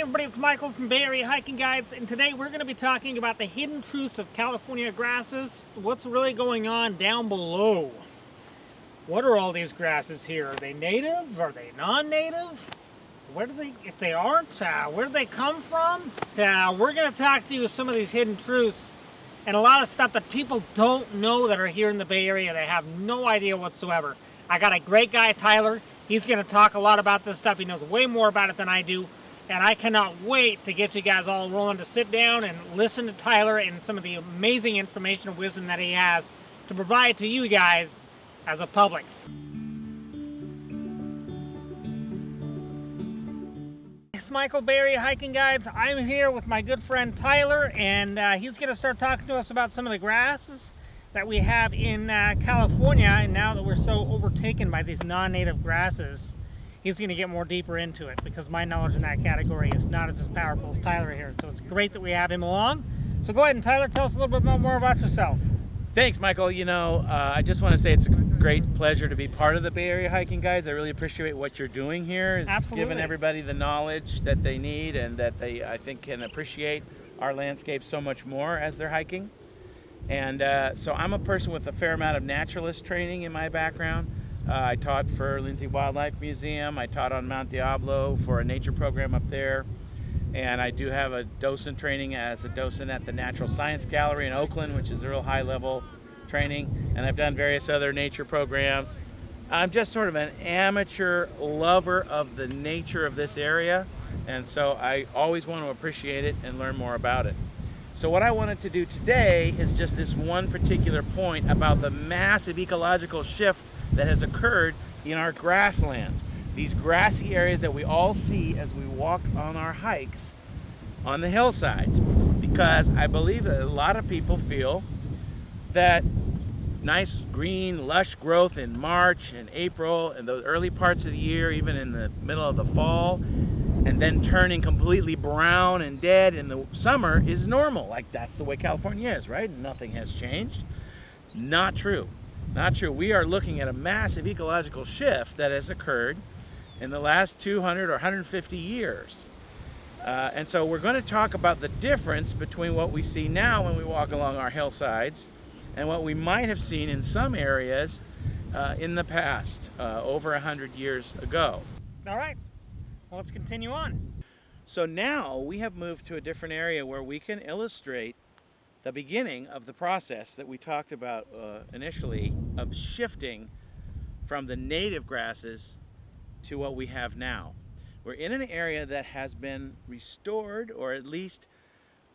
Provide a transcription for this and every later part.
everybody, it's Michael from Bay Area Hiking Guides, and today we're going to be talking about the hidden truths of California grasses, what's really going on down below. What are all these grasses here? Are they native? Are they non-native? Where do they, if they aren't, where do they come from? We're going to talk to you some of these hidden truths and a lot of stuff that people don't know that are here in the Bay Area. They have no idea whatsoever. I got a great guy, Tyler. He's going to talk a lot about this stuff. He knows way more about it than I do. And I cannot wait to get you guys all rolling to sit down and listen to Tyler and some of the amazing information and wisdom that he has to provide to you guys as a public. It's Michael, Bay Area Hiking Guides. I'm here with my good friend Tyler, and he's going to start talking to us about some of the grasses that we have in California. And now that we're so overtaken by these non-native grasses, he's going to get more deeper into it because my knowledge in that category is not as powerful as Tyler here. So it's great that we have him along. So go ahead and Tyler, tell us a little bit more about yourself. Thanks, Michael. You know, I just want to say it's a great pleasure to be part of the Bay Area Hiking Guides. I really appreciate what you're doing here. Is Absolutely. Giving everybody the knowledge that they need and that they, I think, can appreciate our landscape so much more as they're hiking. And so I'm a person with a fair amount of naturalist training in my background. I taught for Lindsay Wildlife Museum. I taught on Mount Diablo for a nature program up there. And I do have a docent training as a docent at the Natural Science Gallery in Oakland, which is a real high-level training. And I've done various other nature programs. I'm just sort of an amateur lover of the nature of this area. And so I always want to appreciate it and learn more about it. So what I wanted to do today is just this one particular point about the massive ecological shift that has occurred in our grasslands. These grassy areas that we all see as we walk on our hikes on the hillsides. Because I believe that a lot of people feel that nice green lush growth in March and April and those early parts of the year, even in the middle of the fall, and then turning completely brown and dead in the summer is normal. Like that's the way California is, right? Nothing has changed. Not true. Not true. We are looking at a massive ecological shift that has occurred in the last 200 or 150 years. And so we're going to talk about the difference between what we see now when we walk along our hillsides and what we might have seen in some areas in the past, over 100 years ago. All right, well, let's continue on. So now we have moved to a different area where we can illustrate the beginning of the process that we talked about initially of shifting from the native grasses to what we have now. We're in an area that has been restored or at least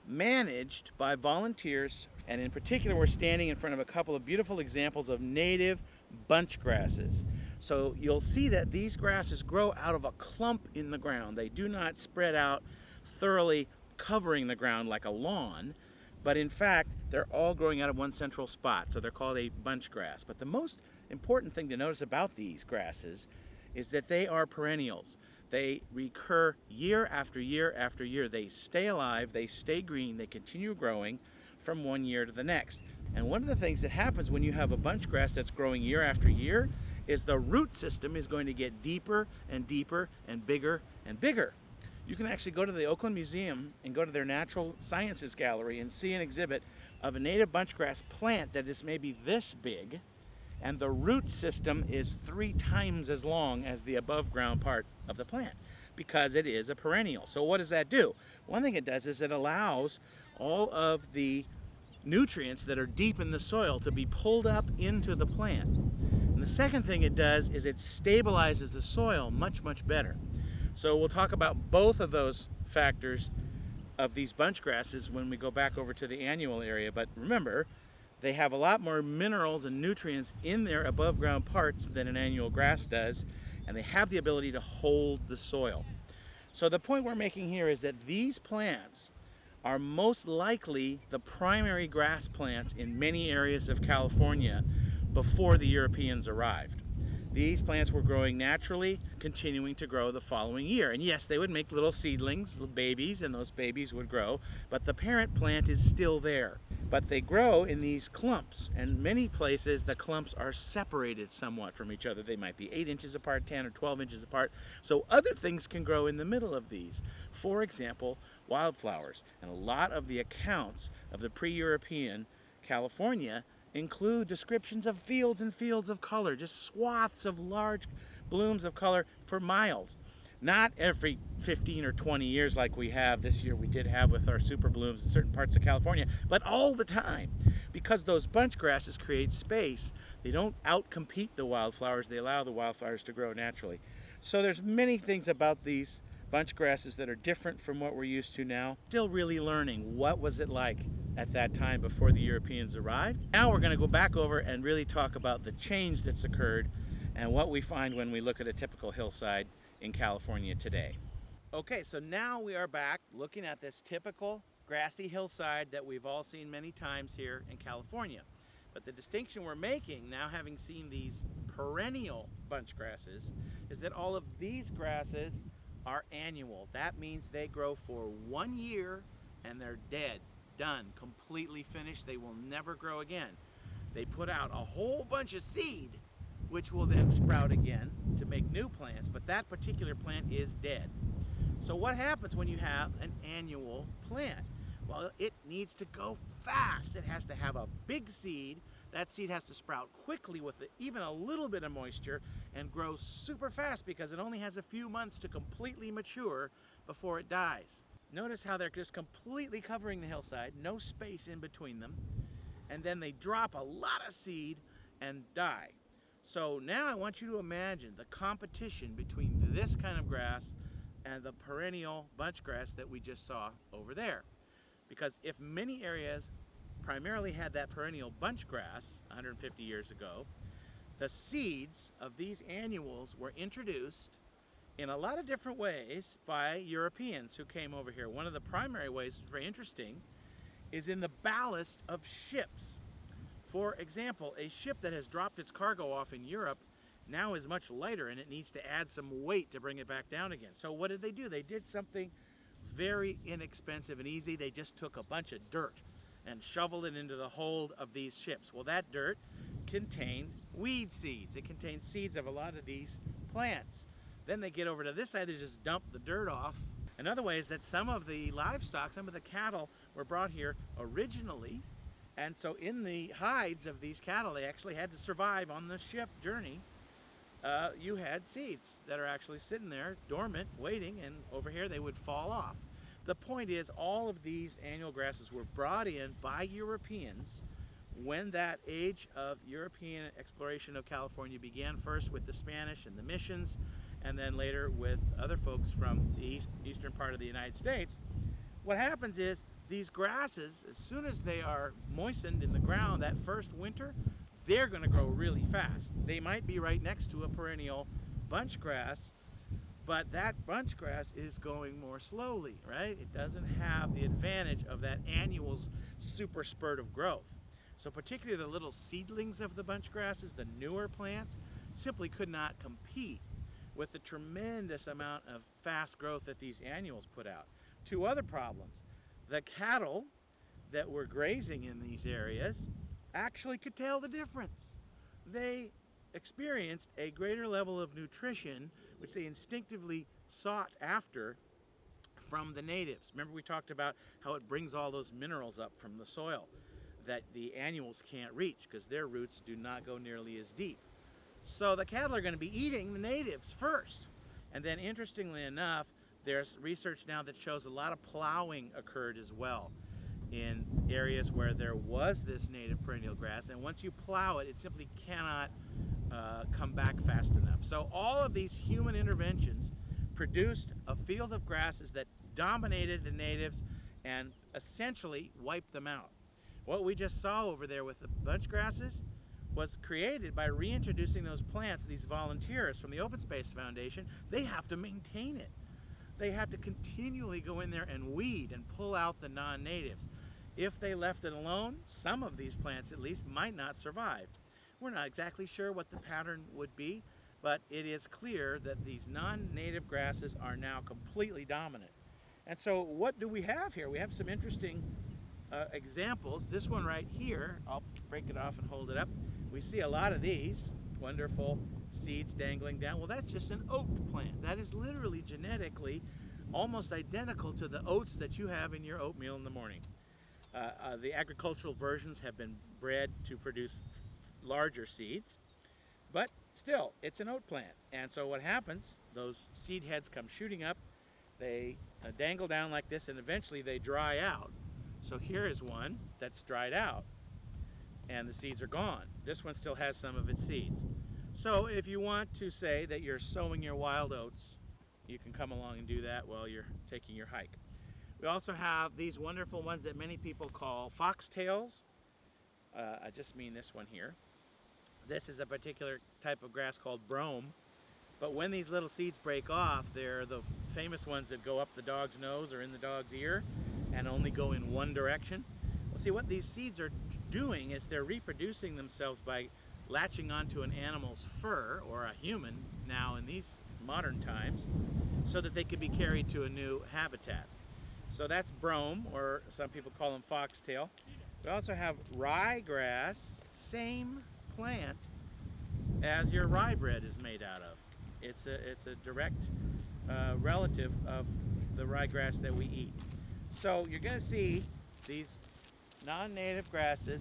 managed by volunteers, and in particular we're standing in front of a couple of beautiful examples of native bunch grasses. So you'll see that these grasses grow out of a clump in the ground. They do not spread out thoroughly covering the ground like a lawn, but in fact they're all growing out of one central spot, so they're called a bunch grass. But the most important thing to notice about these grasses is that they are perennials. They recur year after year after year. They stay alive, they stay green, they continue growing from one year to the next. And one of the things that happens when you have a bunch grass that's growing year after year is the root system is going to get deeper and deeper and bigger and bigger. You can actually go to the Oakland Museum and go to their Natural Sciences Gallery and see an exhibit of a native bunchgrass plant that is maybe this big, and the root system is 3 times as long as the above ground part of the plant because it is a perennial. So what does that do? One thing it does is it allows all of the nutrients that are deep in the soil to be pulled up into the plant. And the second thing it does is it stabilizes the soil much, much better. So we'll talk about both of those factors of these bunch grasses when we go back over to the annual area. But remember, they have a lot more minerals and nutrients in their above ground parts than an annual grass does, and they have the ability to hold the soil. So the point we're making here is that these plants are most likely the primary grass plants in many areas of California before the Europeans arrived. These plants were growing naturally, continuing to grow the following year. And yes, they would make little seedlings, little babies, and those babies would grow, but the parent plant is still there. but they grow in these clumps, and many places the clumps are separated somewhat from each other. They might be 8 inches apart, 10 or 12 inches apart, so other things can grow in the middle of these. For example, wildflowers. And a lot of the accounts of the pre-European California include descriptions of fields and fields of color, just swaths of large blooms of color for miles. Not every 15 or 20 years like we have this year, we did have with our super blooms in certain parts of California, but all the time. Because those bunch grasses create space, they don't outcompete the wildflowers, they allow the wildflowers to grow naturally. So there's many things about these bunch grasses that are different from what we're used to now. Still really learning what was it like at that time before the Europeans arrived. Now we're going to go back over and really talk about the change that's occurred and what we find when we look at a typical hillside in California today. Okay, so now we are back looking at this typical grassy hillside that we've all seen many times here in California. But the distinction we're making, now having seen these perennial bunch grasses, is that all of these grasses are annual. That means they grow for 1 year and they're dead, done, completely finished. They will never grow again. They put out a whole bunch of seed, which will then sprout again to make new plants, but that particular plant is dead. So what happens when you have an annual plant? Well, it needs to go fast. It has to have a big seed. That seed has to sprout quickly with even a little bit of moisture and grow super fast because it only has a few months to completely mature before it dies. Notice how they're just completely covering the hillside, no space in between them, and then they drop a lot of seed and die. So now I want you to imagine the competition between this kind of grass and the perennial bunch grass that we just saw over there. Because if many areas primarily had that perennial bunch grass 150 years ago, the seeds of these annuals were introduced in a lot of different ways by Europeans who came over here. One of the primary ways, which is very interesting, is in the ballast of ships. For example, a ship that has dropped its cargo off in Europe now is much lighter and it needs to add some weight to bring it back down again. So what did they do? They did something very inexpensive and easy. They just took a bunch of dirt and shoveled it into the hold of these ships. Well, that dirt contained weed seeds. It contained seeds of a lot of these plants. Then they get over to this side, they just dump the dirt off. Another way is that some of the livestock, some of the cattle were brought here originally, and so in the hides of these cattle, they actually had to survive on the ship journey. You had seeds that are actually sitting there dormant, waiting, and over here they would fall off. The point is, all of these annual grasses were brought in by Europeans when that age of European exploration of California began, first with the Spanish and the missions, and then later with other folks from the eastern part of the United States. What happens is, these grasses, as soon as they are moistened in the ground that first winter, they're going to grow really fast. They might be right next to a perennial bunch grass, but that bunch grass is going more slowly, right? It doesn't have the advantage of that annual's super spurt of growth. So particularly the little seedlings of the bunch grasses, the newer plants, simply could not compete with the tremendous amount of fast growth that these annuals put out. Two other problems. The cattle that were grazing in these areas actually could tell the difference. They experienced a greater level of nutrition, which they instinctively sought after from the natives. Remember, we talked about how it brings all those minerals up from the soil that the annuals can't reach because their roots do not go nearly as deep. So the cattle are going to be eating the natives first. And then interestingly enough, there's research now that shows a lot of plowing occurred as well in areas where there was this native perennial grass, and once you plow it, it simply cannot come back fast enough. So all of these human interventions produced a field of grasses that dominated the natives and essentially wiped them out. What we just saw over there with the bunch grasses was created by reintroducing those plants. These volunteers from the Open Space Foundation, they have to maintain it. They have to continually go in there and weed and pull out the non-natives. If they left it alone, some of these plants at least might not survive. We're not exactly sure what the pattern would be, but it is clear that these non-native grasses are now completely dominant. And so what do we have here? We have some interesting examples. This one right here, I'll break it off and hold it up. We see a lot of these wonderful seeds dangling down. Well, that's just an oat plant. That is literally genetically almost identical to the oats that you have in your oatmeal in the morning. The agricultural versions have been bred to produce larger seeds, but still, it's an oat plant. And so what happens, those seed heads come shooting up, they dangle down like this, and eventually they dry out. So here is one that's dried out, and the seeds are gone. This one still has some of its seeds. So if you want to say that you're sowing your wild oats, you can come along and do that while you're taking your hike. We also have these wonderful ones that many people call foxtails. I just mean this one here. This is a particular type of grass called brome. But when these little seeds break off, they're the famous ones that go up the dog's nose or in the dog's ear and only go in one direction. Well, see, what these seeds are doing is they're reproducing themselves by latching onto an animal's fur, or a human now in these modern times, so that they can be carried to a new habitat. So that's brome, or some people call them foxtail. We also have ryegrass, same plant as your rye bread is made out of. It's a direct relative of the ryegrass that we eat. So you're going to see these non-native grasses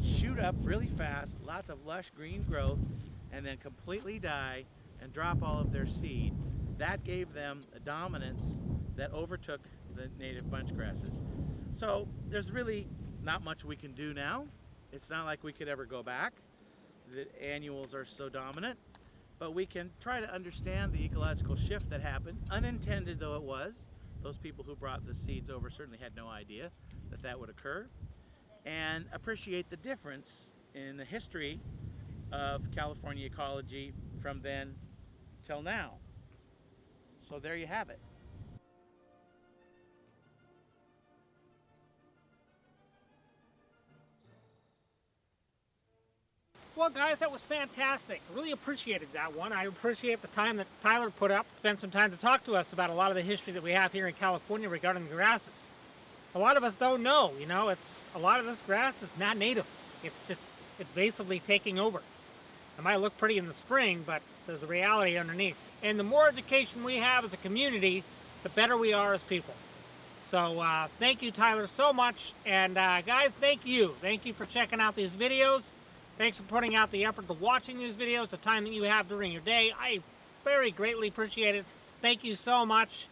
shoot up really fast, lots of lush green growth, and then completely die and drop all of their seed. That gave them a dominance that overtook the native bunch grasses. So there's really not much we can do now. It's not like we could ever go back. The annuals are so dominant, but we can try to understand the ecological shift that happened, unintended though it was. Those people who brought the seeds over certainly had no idea that that would occur, and appreciate the difference in the history of California ecology from then till now. So there you have it. Well, guys, that was fantastic. Really appreciated that one. I appreciate the time that Tyler put up, spent some time to talk to us about a lot of the history that we have here in California regarding the grasses. A lot of us don't know, you know, a lot of this grass is not native. It's basically taking over. It might look pretty in the spring, but there's a reality underneath. And the more education we have as a community, the better we are as people. So thank you, Tyler, so much. And guys, thank you. Thank you for checking out these videos. Thanks for putting out the effort to watching these videos, the time that you have during your day. I very greatly appreciate it. Thank you so much.